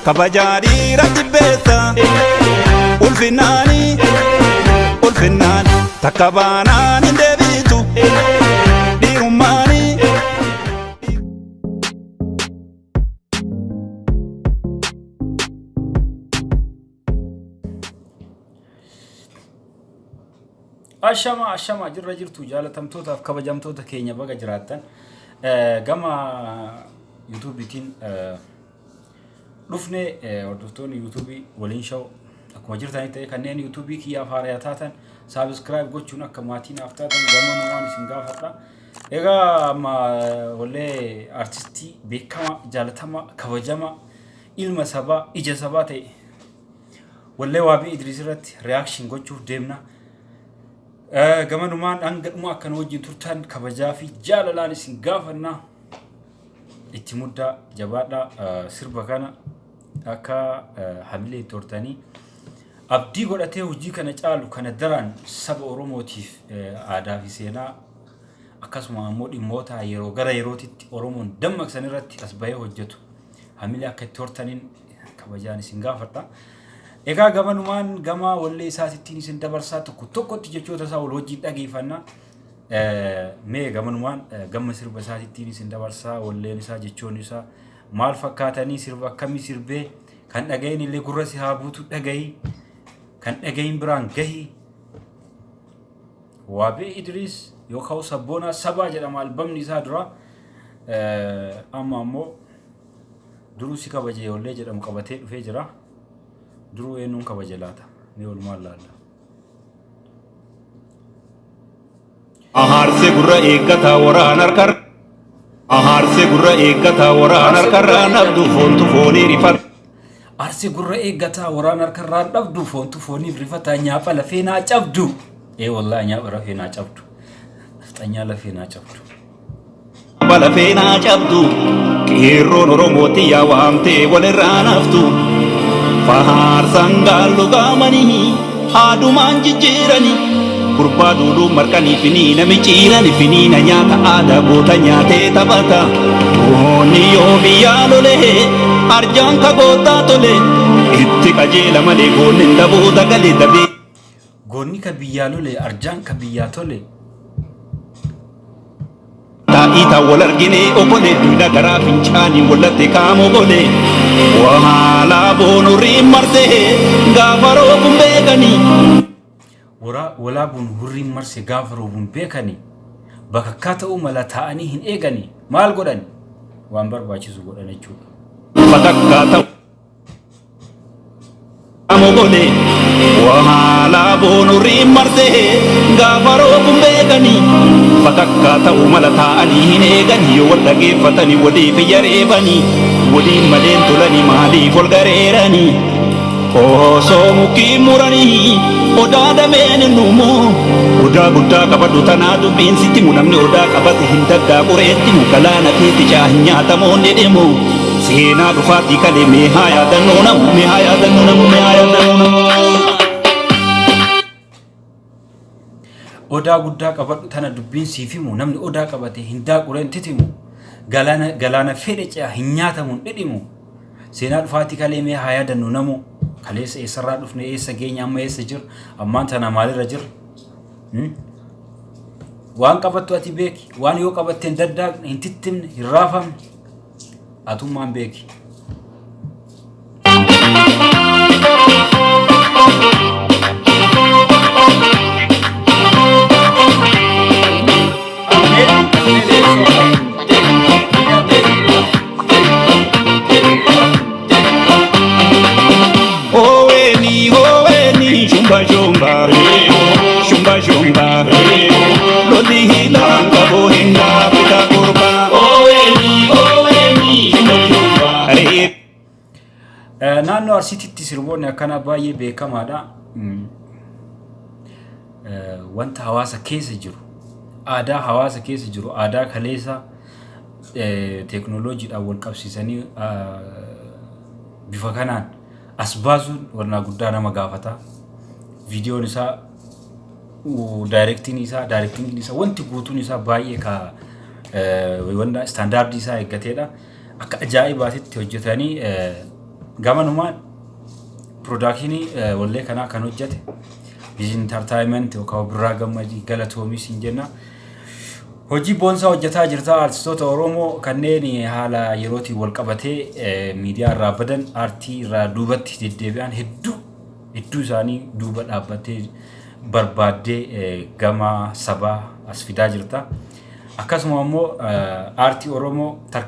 kabajari ratibeta ulfinani takabana nindebitu dirumani ashama jirra jirtu jaalatamtoota kabajamtoota keenya baga jiraatan gama YouTube tiin dhufne hordoftoonni YouTube waliin shaw akkuma jirtanii ta'e kanneen YouTube kiyyaaf haaraa taatan subscribe gochuun akka maatiin aftaatan gama numaan isin gaafadha. Egaa amma wallee artistii beekama jaalatama kabajama ilma sabaa ija sabaa ta'e wallee Wabe idiris irratti reaction gochuuf deemna. Gama numaan hangadhuma akkan wajjin turtan kabajaa fi jaalalaan isin gaafanna. Itti muddaa jabaadha sirba kana akka hamilee tortanii abdii godhatee hojii kana caalu kana daran saba Oromootiif aadaa fi seenaa akkasuma immoo dhimmoota yeroo gara yerootitti Oromoon dammaqsan irratti as bahee hojjetu hamilee akka tortaniin kabajaan isin gaafadha. Egaa gama numaan gama wallee isaatittiin isin dabarsaa tokkotti jechoota isaa wal wajjin dhageeffanna. Mee gama numaan gama sirba isaatittiin isin dabarsaa walleen isaa jechoon isaa maal fakkaatanii sirba akkamii sirbee kan dhagayin illee gurra si haa buutu dhagayi kan dhagayin biraan gahi Wabe idiris yookaan sabboonaa sabaa jedhama albamni isaa dura amma ammoo duruu si kabajee wallee jedhamu qabatee dhufee jira. Duruu eenyuun kabaje laata ni walumaan laalla. Aharse gurra eeggata waraan harkar Aharse gurra eeggata waraan harkarraan dhabdu foontu foonii rifata. Aharse gurra eeggata waraan harkarraan dhabdu foontu foonii rifata nyaapha lafee naa cabdu. Wallahi nyaapha lafee naa cabdu. Nafxanyaa lafee naa cabdu. Lafee naa cabdu qeerroon Oromooti yaa waamtee walirraa naftu. Fahar sanggalu gamani haduman jijirani kurbadulu markani fini na micirani fini na nyata ada botanya te tabata oni yo biyalo le arjan ka gota tole itti kajela male gonin dabu dagale dabe gonni ka biyalo le arjan ka biyatole ta ita walargine opole dina gara fincani walate kamo gole wahala bonuri marse gafaro bumbekani wala bun hurri marse gafaro bumbekani bakakkata umala taani hin egani mal godani wan barbaachisu godane jechuudha bakakkata amogole wahala bonuri marse gafaro bumbekani bakakkata umala taani hin egani yo wadage fatani wadi fiyarebani wadi malen tulani mali folgarerani so mukimurani odada menumu oda gudda kabadu tanadu binsiti munamne oda kabati hindada qureti mukalana kiti chahnya tamonde demo sena dufati kale me haya danona oda gudda kabadu tanadu binsifi munamne oda kabati hinda qurenti timu galana fede chahnya tamonde dedimu sena dufati kale me haya danona mu kaleessa eessarraa dhufne eessa geenya amma eessa jir ammaan tana maalirra jir waan qabattu ati beeki waan yoo qabatten daddaaqne hin tittimne hin raafamne atummaan beeki shumba shumba lodi hilanga bohinda pita kurba oweni shumba naannoo Arsiititti sirboonni akkana baay'ee beekamaadha. Wanta hawaasa keessa jiru aadaa hawaasa keessa jiru aadaa kaleessa teknooloojiidhaan wal qabsiisanii bifa kanaan as baasuun warna guddaa nama gaafata. Video nisa directing nisa wanti guutuun isaa baay'ee ka wanda standard isaa eeggateedha akka ajaa'ibaatitti hojjetanii gamanumaan production wallee kana kan hojjate Vision Entertainment yookaan birraa gammadii galatoomi siin jenna. Hojii boonsaa hojjetaa jirta artistoota Oromoo kanneen haala yerootii wal qabatee miidiyaa irraa badan aartii irraa duubatti deddeebi'an hedduu isaanii duuba dhaabbatee barbaaddee gama sabaa as fidaa jirta. Akkasuma immoo aartii Oromoo